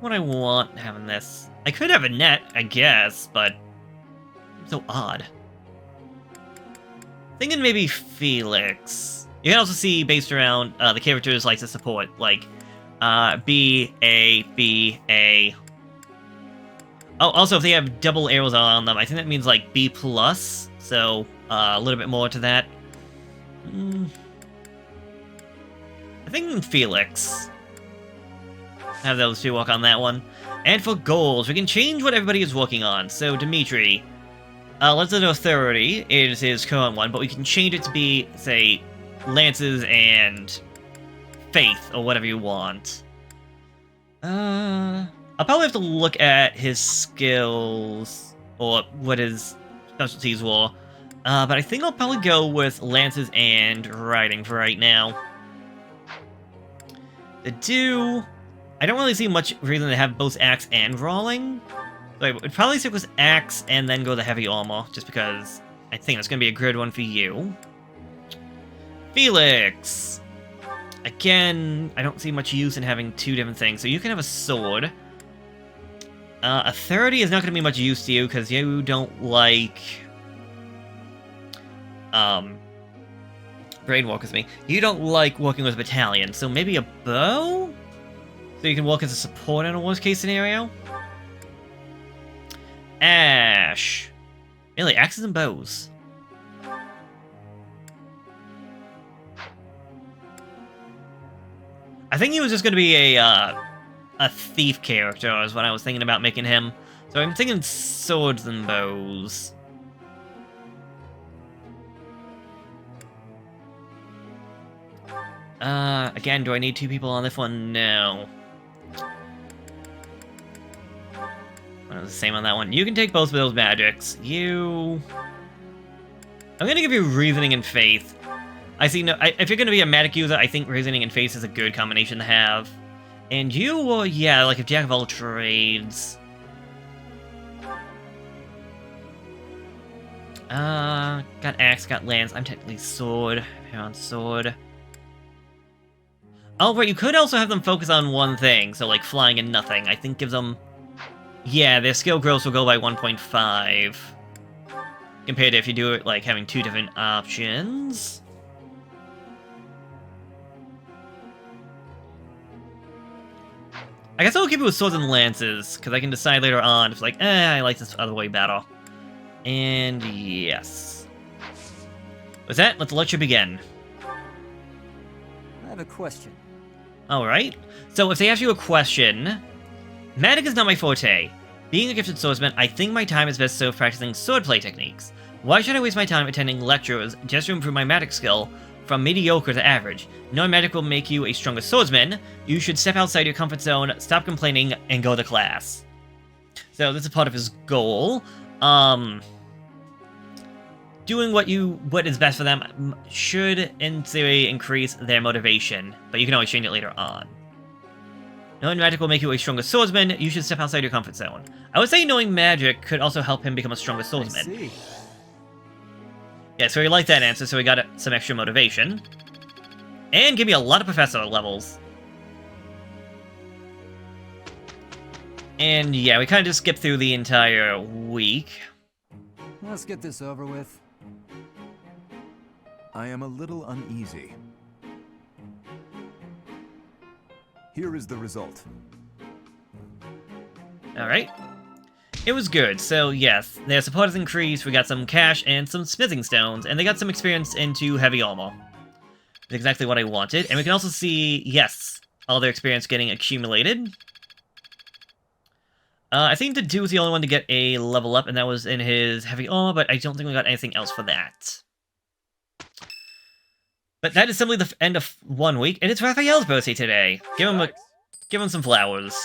What do I want having this? I could have a net, I guess, but... so odd. Thinking maybe Felix. You can also see, based around the characters like to support, like B, A, B, A. Oh, also if they have double arrows on them, I think that means like B+, so a little bit more to that. I think Felix. Have those two work on that one. And for goals, we can change what everybody is working on. So Dimitri, let's do 30 is his current one, but we can change it to be, say, lances and faith, or whatever you want. I'll probably have to look at his skills, or what his specialties were. But I think I'll probably go with lances and riding for right now. To do... I don't really see much reason to have both axe and brawling. So I would probably stick with axe and then go the heavy armor, just because I think that's going to be a good one for you. Felix! Again, I don't see much use in having 2 different things, so you can have a sword. A 30 is not going to be much use to you, because you don't like... brain walk with me. You don't like working with a battalion, so maybe a bow? So you can work as a support in a worst-case scenario? Ash. Really, axes and bows. I think he was just going to be a thief character, is what I was thinking about making him. So I'm thinking swords and bows. Again, do I need 2 people on this one? No. The same on that one. You can take both of those magics. I'm gonna give you reasoning and faith. I see no... if you're going to be a magic user, I think Reasoning and Face is a good combination to have. And you, well, yeah, like a jack of all trades. Got axe, got lance. I'm technically sword. Pair on sword. Oh, right, you could also have them focus on one thing, so like flying and nothing. I think gives them... Yeah, their skill growth will go by 1.5. Compared to if you do it like having 2 different options. I guess I'll keep it with swords and lances, because I can decide later on if like, I like this other way better. And yes. With that, let the lecture begin. I have a question. Alright. So if they ask you a question... Magic is not my forte. Being a gifted swordsman, I think my time is best served practicing swordplay techniques. Why should I waste my time attending lectures just to improve my magic skill from mediocre to average? Knowing magic will make you a stronger swordsman, you should step outside your comfort zone, stop complaining, and go to class. So this is part of his goal. Doing what is best for them should, in theory, increase their motivation, but you can always change it later on. Knowing magic will make you a stronger swordsman, you should step outside your comfort zone. I would say knowing magic could also help him become a stronger swordsman. I see. Yeah, so he liked that answer, so he got some extra motivation. And give me a lot of professor levels. And yeah, we kind of just skipped through the entire week. Let's get this over with. I am a little uneasy. Here is the result. Alright. It was good, so yes, their support has increased, we got some cash and some smithing stones, and they got some experience into heavy armor. That's exactly what I wanted, and we can also see, yes, all their experience getting accumulated. I think the dude was the only one to get a level up, and that was in his heavy armor, but I don't think we got anything else for that. But that is simply the end of 1 week, and it's Raphael's birthday today. Give him some flowers.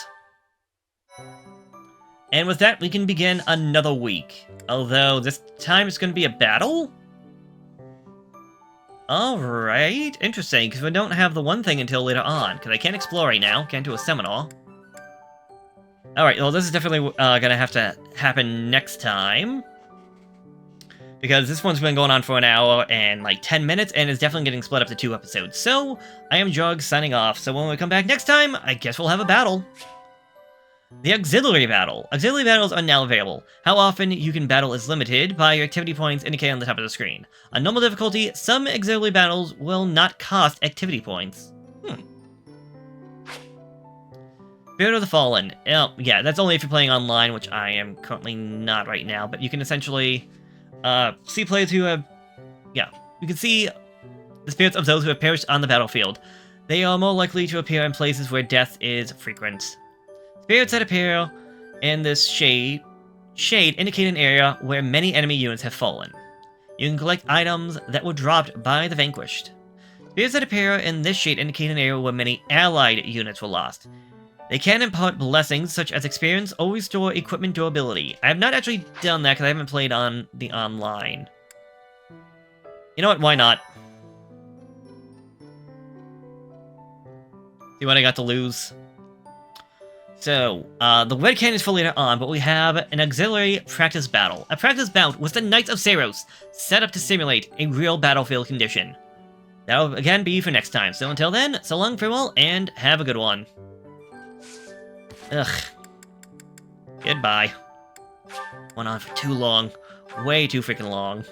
And with that, we can begin another week. Although, this time it's going to be a battle? Alright, interesting, because we don't have the one thing until later on, because I can't explore right now, can't do a seminar. Alright, well this is definitely gonna have to happen next time. Because this one's been going on for an hour and like 10 minutes, and is definitely getting split up to 2 episodes. So, I am Jug, signing off, so when we come back next time, I guess we'll have a battle. The Auxiliary Battle. Auxiliary battles are now available. How often you can battle is limited by your activity points indicated on the top of the screen. On normal difficulty, some auxiliary battles will not cost activity points. Spirit of the Fallen. Yeah, that's only if you're playing online, which I am currently not right now, but you can essentially see players who have... Yeah, you can see the spirits of those who have perished on the battlefield. They are more likely to appear in places where death is frequent. Spirits that appear in this shade indicate an area where many enemy units have fallen. You can collect items that were dropped by the vanquished. Spirits that appear in this shade indicate an area where many allied units were lost. They can impart blessings such as experience or restore equipment durability. I have not actually done that because I haven't played on the online. You know what, why not? See what I got to lose? So, the red cannon is for later on, but we have an auxiliary practice battle. A practice bout with the Knights of Saros, set up to simulate a real battlefield condition. That'll again be for next time. So until then, so long, farewell, and have a good one. Ugh. Goodbye. Went on for too long. Way too freaking long.